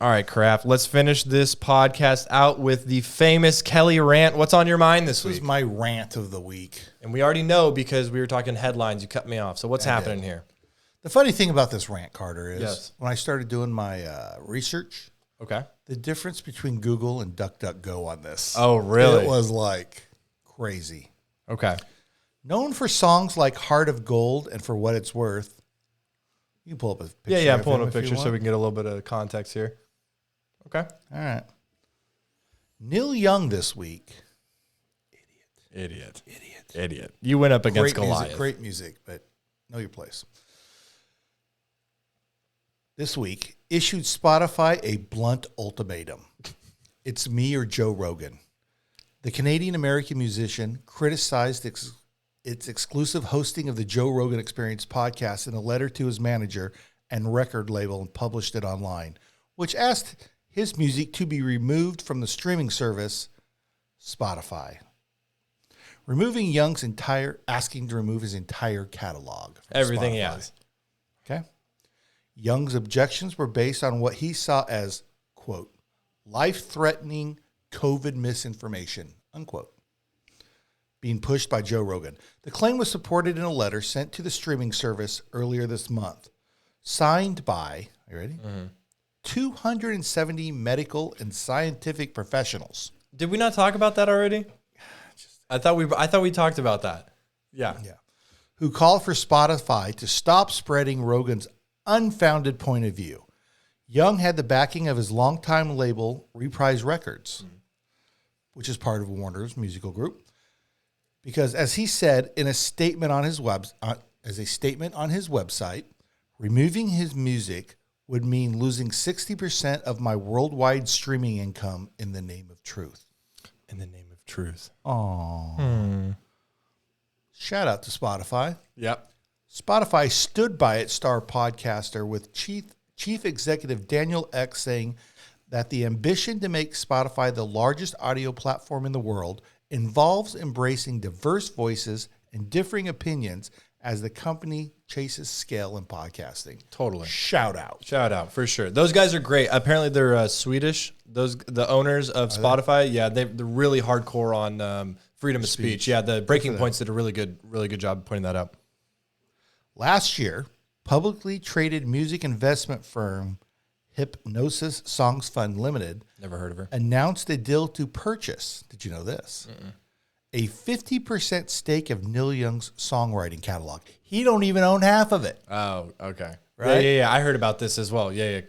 All right, Kraft, let's finish this podcast out with the famous Kelly rant. What's on your mind this week? This is my rant of the week. And we already know because we were talking headlines. You cut me off. So what's happening here? The funny thing about this rant, Carter, is Yes. when I started doing my research, Okay. the difference between Google and DuckDuckGo on this. Oh, really? It was like crazy. Okay. Known for songs like Heart of Gold and For What It's Worth. You can pull up a picture. Yeah, I'm of pulling him a if you picture so want. we can get a little bit of context here. Okay. All right. Neil Young this week. Idiot. You went up against Goliath. Great music, but know your place. This week, issued Spotify a blunt ultimatum. It's me or Joe Rogan. The Canadian-American musician criticized its exclusive hosting of the Joe Rogan Experience podcast in a letter to his manager and record label and published it online, which asked his music to be removed from the streaming service Spotify. Asking to remove his entire catalog. From Everything Spotify. he has. Okay. Young's objections were based on what he saw as, quote, life-threatening COVID misinformation, unquote, being pushed by Joe Rogan. The claim was supported in a letter sent to the streaming service earlier this month, signed by, are you ready? 270 medical and scientific professionals. Did we not talk about that already? I thought we talked about that. Yeah. Who called for Spotify to stop spreading Rogan's unfounded point of view. Young had the backing of his longtime label, Reprise Records, which is part of Warner's musical group, because as he said in a statement on his website, removing his music would mean losing 60% of my worldwide streaming income in the name of truth. In the name of truth. Aww. Shout out to Spotify. Yep. Spotify stood by its star podcaster with Chief Executive Daniel Ek saying that the ambition to make Spotify the largest audio platform in the world involves embracing diverse voices and differing opinions as the company chases scale in podcasting. Totally. Shout out for sure. Those guys are great. Apparently they're Swedish. The owners of Spotify. Yeah, they're really hardcore on freedom of speech. Yeah, the Breaking Points did a really good job of pointing that out. Last year, publicly traded music investment firm Hypnosis Songs Fund Limited, never heard of her, announced a deal to purchase, did you know this? A 50% stake of Neil Young's songwriting catalog. He don't even own half of it. Oh, okay. Right? Yeah. I heard about this as well. Yeah.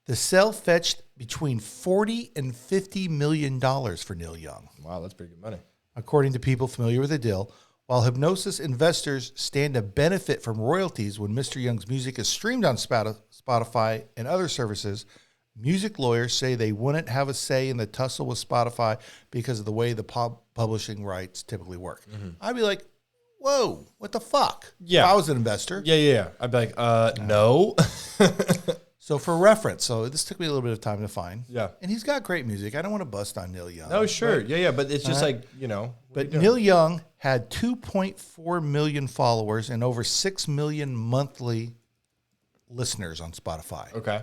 The sale fetched between $40 and $50 million for Neil Young. Wow, that's pretty good money. According to people familiar with the deal, while Hypnosis investors stand to benefit from royalties when Mr. Young's music is streamed on Spotify and other services, music lawyers say they wouldn't have a say in the tussle with Spotify because of the way the publishing rights typically work. I'd be like, whoa, what the fuck? Yeah. If I was an investor. Yeah. I'd be like, no. So for reference, this took me a little bit of time to find. Yeah. And he's got great music. I don't want to bust on Neil Young. No, sure. But, Yeah. But it's just like, But Neil Young had 2.4 million followers and over 6 million monthly listeners on Spotify. Okay.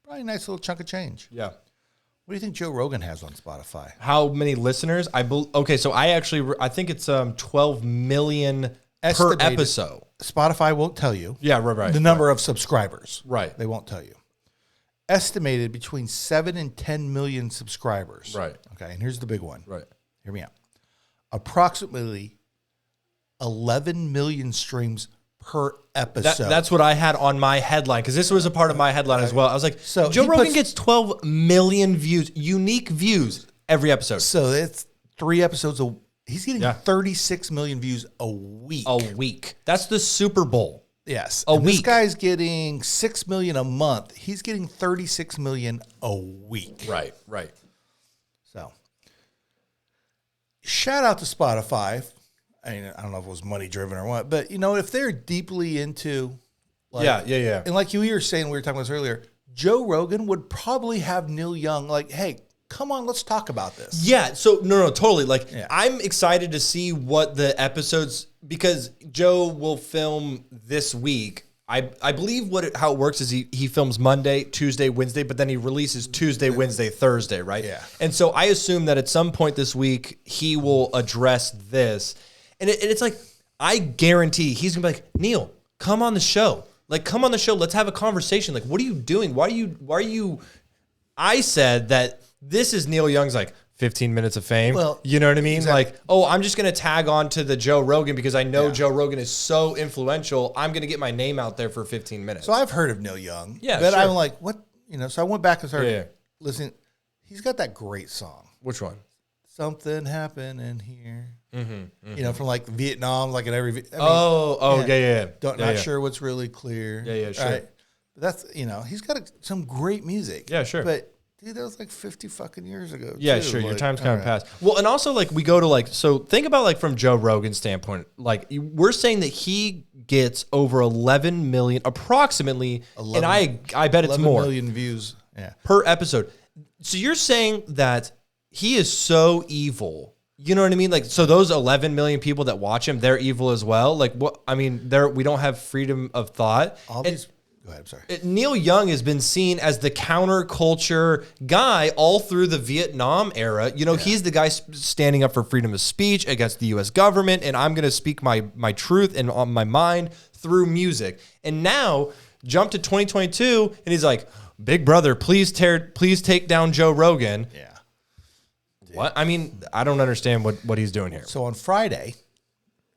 Probably a nice little chunk of change. Yeah. What do you think Joe Rogan has on Spotify? How many listeners? So I think it's 12 million per Estimated. episode. Spotify won't tell you. Yeah, right. The number of subscribers. Right. They won't tell you. Estimated between 7 and 10 million subscribers. Right. Okay, and here's the big one. Right. Hear me out. Approximately 11 million streams per episode. That's what I had on my headline, because this was a part of my headline as well. I was like, So Joe he Rogan puts- gets 12 million views, unique views every episode. So it's 3 episodes. He's getting Yeah. 36 million views a week. A week. That's the Super Bowl. Yes. A And This week. guy's getting 6 million a month. He's getting 36 million a week. Right. So shout out to Spotify. I mean, I don't know if it was money driven or what, but if they're deeply into Yeah. And like you were saying, we were talking about this earlier, Joe Rogan would probably have Neil Young like, hey, come on, let's talk about this. Yeah, so no, totally. Like, Yeah. I'm excited to see what the episodes, because Joe will film this week. I believe how it works is he films Monday, Tuesday, Wednesday, but then he releases Tuesday, Wednesday, Thursday, right? Yeah. And so I assume that at some point this week he will address this, and it's like I guarantee he's gonna be like, Neil, come on the show, like come on the show, let's have a conversation. Like, what are you doing? Why are you? I said that this is Neil Young's like 15 minutes of fame. Well, you know what I mean? exactly. Like, oh, I'm just going to tag on to the Joe Rogan because I know Joe Rogan is so influential. I'm going to get my name out there for 15 minutes. So I've heard of Neil Young. Yeah, but sure. I'm like, what? So I went back and started Yeah. listening. He's got that great song. Which one? Something happening here. From like Vietnam, like in every. Yeah. Not sure what's really clear. Yeah, sure. Right? But that's he's got some great music. Yeah, sure. But dude, that was like 50 fucking years ago. Yeah, too. sure. Your Like, time's kind of passed. Well, and also like we go to like, so think about like from Joe Rogan's standpoint, like we're saying that he gets over 11 million, approximately, and I bet it's 11 more million views. Yeah. per episode. So you're saying that he is so evil. You know what I mean? Like, so those 11 million people that watch him, they're evil as well. Like what, I mean, we don't have freedom of thought. All these. Go ahead, I'm sorry. Neil Young has been seen as the counterculture guy all through the Vietnam era. He's the guy standing up for freedom of speech against the U.S. government, and I'm going to speak my truth and on my mind through music. And now, jump to 2022, and he's like, Big Brother, please take down Joe Rogan. Yeah. What? I mean, I don't understand what he's doing here. So on Friday,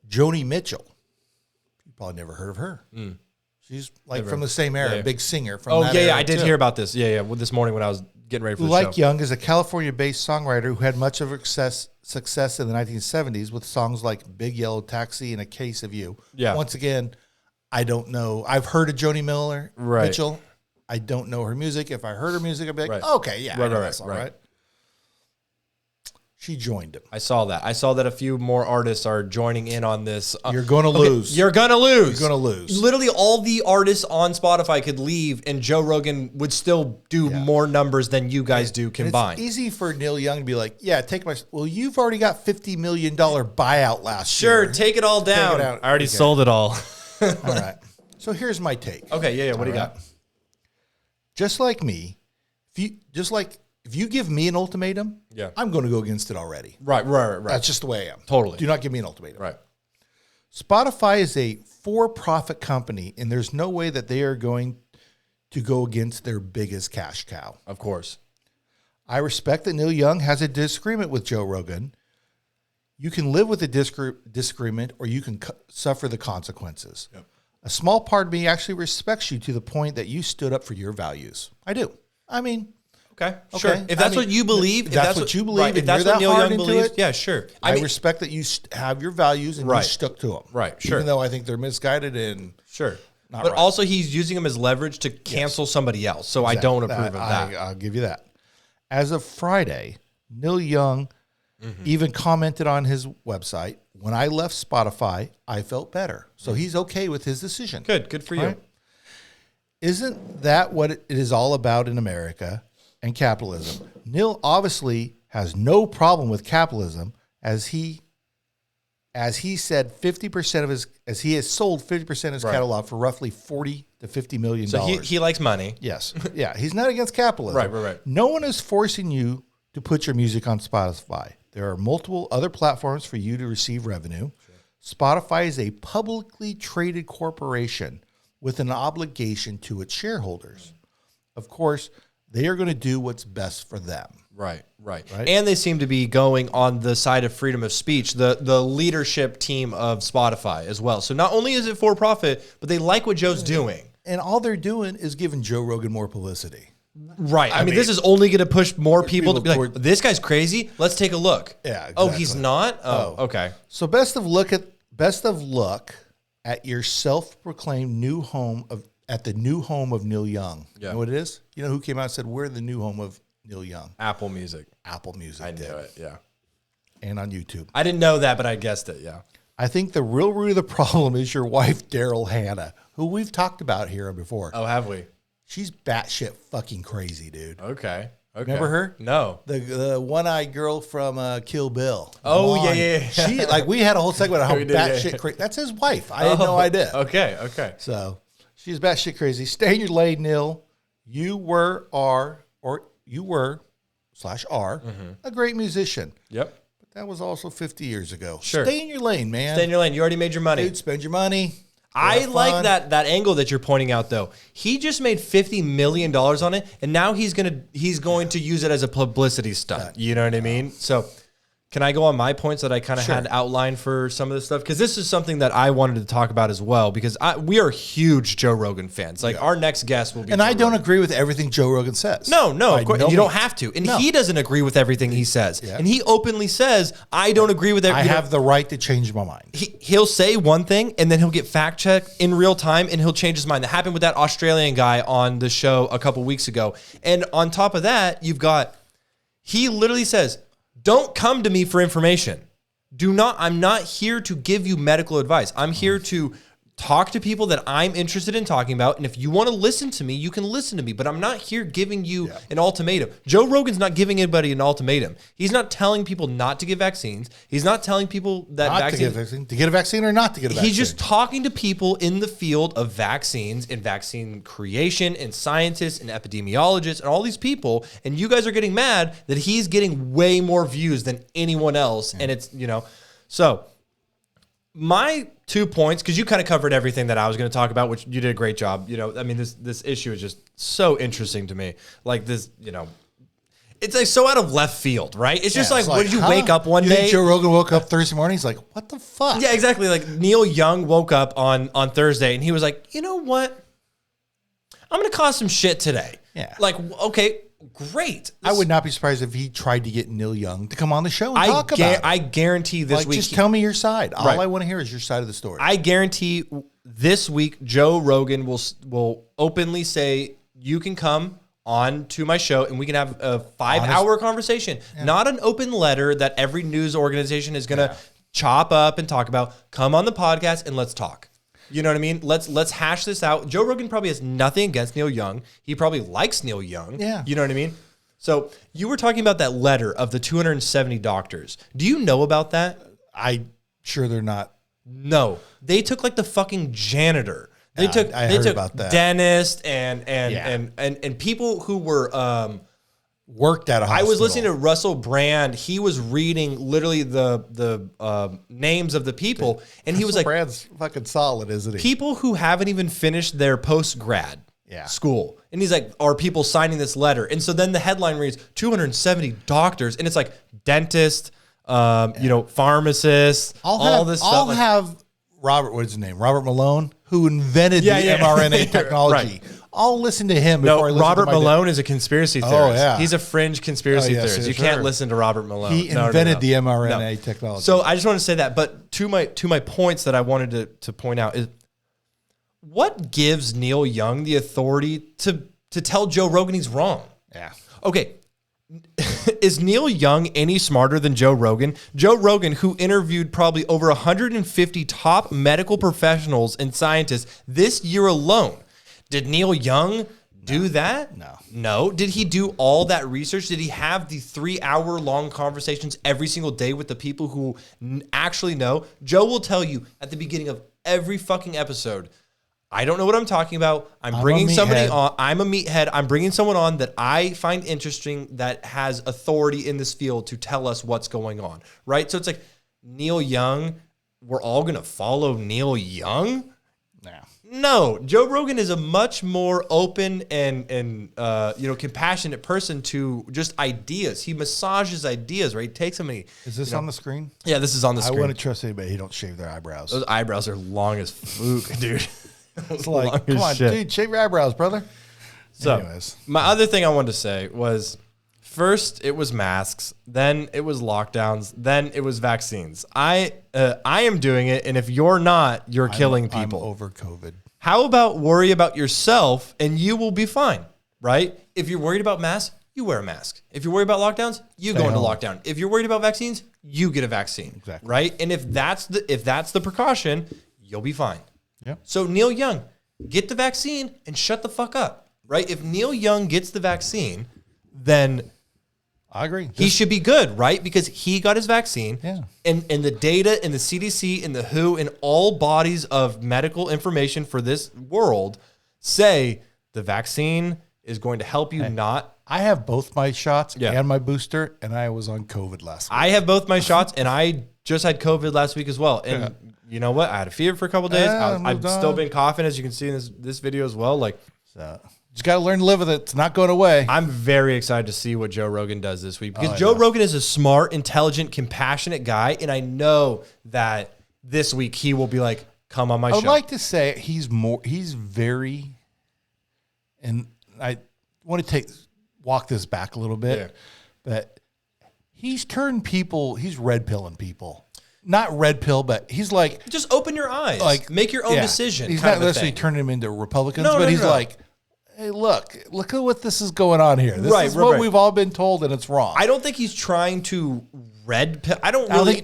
Joni Mitchell, you probably never heard of her. She's like from the same era, big singer. From that era I did too. hear about this. Yeah. Well, this morning when I was getting ready for the show. Like Young is a California-based songwriter who had much of success in the 1970s with songs like Big Yellow Taxi and A Case of You. Yeah. Once again, I don't know. I've heard of Joni Mitchell. I don't know her music. If I heard her music, I'd be like, okay, yeah, I know that song, right? She joined him. I saw that. I saw that a few more artists are joining in on this. You're going to lose. You're going to lose. You're going to lose. Literally all the artists on Spotify could leave and Joe Rogan would still do more numbers than you guys do combined. It's easy for Neil Young to be like, yeah, take my... Well, you've already got $50 million buyout last year. Sure, take it all down. Take it out. I already sold it all. All right. So here's my take. Okay, yeah. What do you got? Just like me, if you give me an ultimatum, I'm going to go against it already. Right. That's just the way I am. Totally. Do not give me an ultimatum. Right. Spotify is a for-profit company, and there's no way that they are going to go against their biggest cash cow. Of course. I respect that Neil Young has a disagreement with Joe Rogan. You can live with a disagreement, or you can suffer the consequences. Yep. A small part of me actually respects you to the point that you stood up for your values. I do. I mean... Okay, sure. If that's what you believe, if that's what you believe, right, and if that's you're what that Neil hard Young into believes, it, yeah, sure. I respect that you have your values and you stuck to them. Right, sure. Even though I think they're misguided and but also he's using them as leverage to cancel somebody else. So exactly. I don't approve of that. I'll give you that. As of Friday, Neil Young even commented on his website, when I left Spotify, I felt better. So he's okay with his decision. Good for you. Isn't that what it is all about in America and capitalism? Neil obviously has no problem with capitalism, as he said 50% of his, as he has sold 50% of his catalog for roughly $40 to $50 million. So he likes money. Yes. Yeah. He's not against capitalism. Right. No one is forcing you to put your music on Spotify. There are multiple other platforms for you to receive revenue. Sure. Spotify is a publicly traded corporation with an obligation to its shareholders. Of course, they are going to do what's best for them. Right. And they seem to be going on the side of freedom of speech, the leadership team of Spotify as well. So not only is it for profit, but they like what Joe's doing. And all they're doing is giving Joe Rogan more publicity. Right. I mean, this is only going to push more people to be like, this guy's crazy. Let's take a look. Yeah. Exactly. Oh, he's not? Oh, okay. So best of luck at your self-proclaimed new home at the new home of Neil Young. Yeah. You know what it is? You know who came out and said, we're the new home of Neil Young? Apple Music. I knew it, yeah. And on YouTube. I didn't know that, but I guessed it, yeah. I think the real root of the problem is your wife, Daryl Hannah, who we've talked about here before. Oh, have we? She's batshit fucking crazy, dude. Okay. Remember her? No. The one-eyed girl from Kill Bill. Oh, yeah. She, we had a whole segment on how batshit crazy. That's his wife. I had no idea. Okay. So She's batshit crazy. Stay in your lane, Neil. You were, are a great musician. Yep. But that was also 50 years ago. Sure. Stay in your lane, man. Stay in your lane. You already made your money. Dude, spend your money. I like that angle that you're pointing out, though. He just made $50 million on it, and now he's going to use it as a publicity stunt. You know what I mean? So can I go on my points that I kind of had outlined for some of this stuff? Because this is something that I wanted to talk about as well, because we are huge Joe Rogan fans. Like, our next guest will be And Joe I don't Rogan. agree with everything Joe Rogan says. No, of course. You don't have to. And he doesn't agree with everything he says. Yeah. And he openly says, I don't agree with everything. I have the right to change my mind. He'll say one thing, and then he'll get fact-checked in real time, and he'll change his mind. That happened with that Australian guy on the show a couple weeks ago. And on top of that, he literally says, don't come to me for information. I'm not here to give you medical advice. I'm here to talk to people that I'm interested in talking about. And if you want to listen to me, you can listen to me. But I'm not here giving you an ultimatum. Joe Rogan's not giving anybody an ultimatum. He's not telling people not to get vaccines. He's not telling people that to get a vaccine or not to get a vaccine. He's just talking to people in the field of vaccines and vaccine creation and scientists and epidemiologists and all these people. And you guys are getting mad that he's getting way more views than anyone else. And it's, so my 2 points, because you kind of covered everything that I was going to talk about, which you did a great job. I mean, this issue is just so interesting to me. Like this, it's like so out of left field, right? It's just like, what did you wake up one day? Joe Rogan woke up Thursday morning. He's like, what the fuck? Yeah, exactly. Like Neil Young woke up on Thursday and he was like, you know what? I'm going to cause some shit today. Yeah. Like, okay, great. I would not be surprised if he tried to get Neil Young to come on the show and talk about it. I guarantee this week. Just tell me your side. All I want to hear is your side of the story. I guarantee this week Joe Rogan will openly say, you can come on to my show and we can have a 5-hour conversation. Yeah. Not an open letter that every news organization is going to chop up and talk about. Come on the podcast and let's talk. You know what I mean? Let's hash this out. Joe Rogan probably has nothing against Neil Young. He probably likes Neil Young. Yeah. You know what I mean? So you were talking about that letter of the 270 doctors. Do you know about that? I'm sure they're not. No. They took like the fucking janitor. They took about that. dentists and people who were worked at a hospital. I was listening to Russell Brand. He was reading literally the names of the people, and he was like, Brand's fucking solid, isn't he? People who haven't even finished their post-grad school. And he's like, are people signing this letter? And so then the headline reads 270 doctors, and it's like dentists, pharmacists, all this stuff. I'll have Robert, what is his name? Robert Malone, who invented the mRNA technology. Right. I'll listen to him before I listen Robert to Malone is a conspiracy theorist. Oh, yeah. He's a fringe conspiracy theorist. You can't listen to Robert Malone. He invented the mRNA technology. So I just want to say that. But to my points that I wanted to point out is, what gives Neil Young the authority to tell Joe Rogan he's wrong? Yeah. Okay. Is Neil Young any smarter than Joe Rogan? Joe Rogan, who interviewed probably over 150 top medical professionals and scientists this year alone. Did Neil Young do that? No. Did he do all that research? Did he have the 3-hour-long conversations every single day with the people who actually know? Joe will tell you at the beginning of every fucking episode, I don't know what I'm talking about. I'm bringing somebody on. I'm a meathead. I'm bringing someone on that I find interesting, that has authority in this field to tell us what's going on, right? So it's like, Neil Young, we're all going to follow Neil Young? No, Joe Rogan is a much more open and compassionate person to just ideas. He massages ideas, right? He takes them and he... Is this on the screen? Yeah, this is on the screen. I wouldn't trust anybody who don't shave their eyebrows. Those eyebrows are long as fuck, dude. It's like, come on, dude, shave your eyebrows, brother. So, anyways, my other thing I wanted to say was, first it was masks, then it was lockdowns, then it was vaccines. I am doing it, and if you're not, you're killing people. I'm over COVID. How about worry about yourself, and you will be fine, right? If you're worried about masks, you wear a mask. If you're worried about lockdowns, you go into lockdown. If you're worried about vaccines, you get a vaccine, exactly. Right? And if that's the precaution, you'll be fine. Yep. So Neil Young, get the vaccine and shut the fuck up, right? If Neil Young gets the vaccine, then I agree. He should be good, right? Because he got his vaccine. Yeah. And the data and the CDC and the WHO and all bodies of medical information for this world say the vaccine is going to help you not. I have both my shots Yeah. and my booster, and I was on COVID last week. I have both my shots, and I just had COVID last week as well. And you know what? I had a fever for a couple days. I've still been coughing, as you can see in this video as well. Like, So, just got to learn to live with it. It's not going away. I'm very excited to see what Joe Rogan does this week because Joe Rogan is a smart, intelligent, compassionate guy, and I know that this week he will be like, "Come on my show." I would like to say he's very, and I want to walk this back a little bit, but he's turned people, he's red pilling people. Not red pill, but he's like, just open your eyes, like make your own decision. He's not necessarily turning them into Republicans, but he's like, hey, look at what this is going on here. This is what we've all been told, and it's wrong. I don't think he's trying to red pill.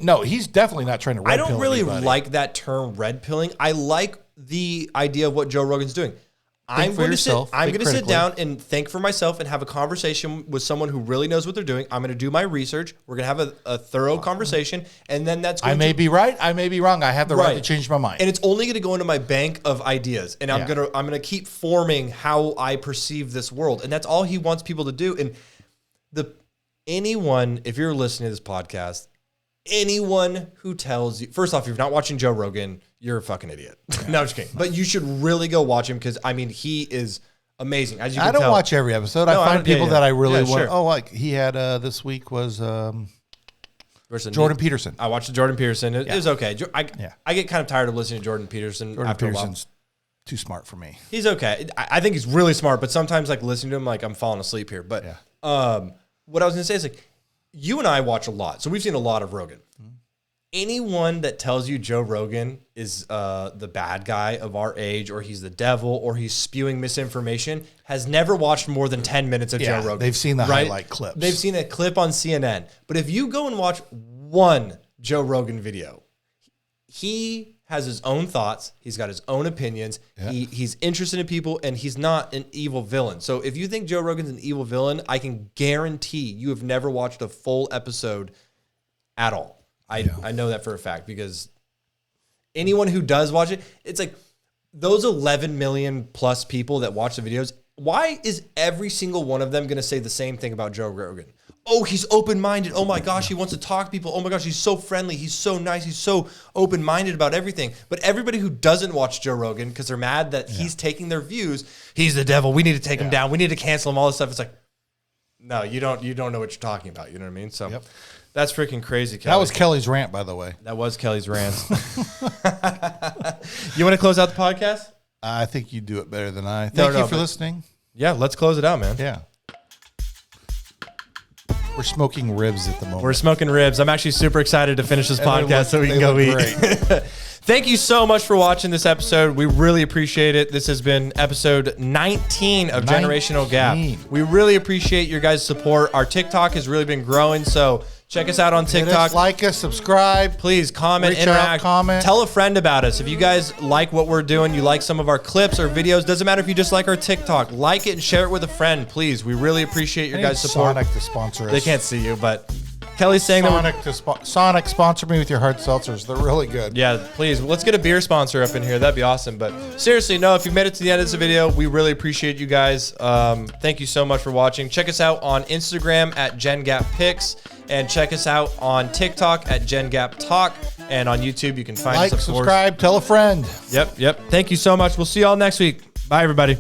No, he's definitely not trying to red pill. I don't really anybody. like that term red pilling. I like the idea of what Joe Rogan's doing. I'm going to sit down and think for myself and have a conversation with someone who really knows what they're doing. I'm going to do my research. We're going to have a thorough conversation, and then that's going I may be right. I may be wrong. I have the right to change my mind. And it's only going to go into my bank of ideas, and I'm going to keep forming how I perceive this world, and that's all he wants people to do. And anyone, if you're listening to this podcast, anyone who tells you, first off, if you're not watching Joe Rogan, you're a fucking idiot. No, I'm just kidding. But you should really go watch him because, I mean, he is amazing. As you can tell. I don't watch every episode. I find people that I really want. Sure. Oh, like he had this week was Jordan Peterson. I watched the Jordan Peterson. It was okay. I get kind of tired of listening to Jordan Peterson. Jordan Peterson's too smart for me. He's okay. I think he's really smart, but sometimes like listening to him, like I'm falling asleep here. But what I was going to say is like, you and I watch a lot. So we've seen a lot of Rogan. Anyone that tells you Joe Rogan is the bad guy of our age, or he's the devil, or he's spewing misinformation, has never watched more than 10 minutes of Joe Rogan. They've seen the highlight clips. They've seen a clip on CNN. But if you go and watch one Joe Rogan video, he has his own thoughts. He's got his own opinions. Yeah. He's interested in people, and he's not an evil villain. So if you think Joe Rogan's an evil villain, I can guarantee you have never watched a full episode at all. I know that for a fact because anyone who does watch it, it's like those 11 million plus people that watch the videos. Why is every single one of them going to say the same thing about Joe Rogan? Oh, he's open-minded. Oh my gosh, he wants to talk to people. Oh my gosh, he's so friendly. He's so nice. He's so open-minded about everything. But everybody who doesn't watch Joe Rogan because they're mad that he's taking their views, he's the devil. We need to take him down. We need to cancel him. All this stuff. It's like, no, you don't know what you're talking about. You know what I mean? So that's freaking crazy, Kelly. That was Kelly's rant, by the way. That was Kelly's rant. You want to close out the podcast? I think you do it better than I. Thank you for listening. Yeah, let's close it out, man. Yeah. We're smoking ribs at the moment. We're smoking ribs. I'm actually super excited to finish this podcast so we can go eat. Thank you so much for watching this episode. We really appreciate it. This has been episode 19 of Generational Gap. We really appreciate your guys' support. Our TikTok has really been growing, so check us out on TikTok. Like us, subscribe. Please comment, interact, comment. Tell a friend about us. If you guys like what we're doing, you like some of our clips or videos, doesn't matter if you just like our TikTok. Like it and share it with a friend, please. We really appreciate your guys' support. Sonic to sponsor us. They can't see you, but Kelly's saying Sonic, sponsor me with your hard seltzers. They're really good. Yeah, please. Let's get a beer sponsor up in here. That'd be awesome. But seriously, no, if you made it to the end of this video, we really appreciate you guys. Thank you so much for watching. Check us out on Instagram at GenGapPics. And check us out on TikTok at GenGapTalk. And on YouTube, you can find us, of course. Like, subscribe, tell a friend. Yep. Thank you so much. We'll see you all next week. Bye, everybody.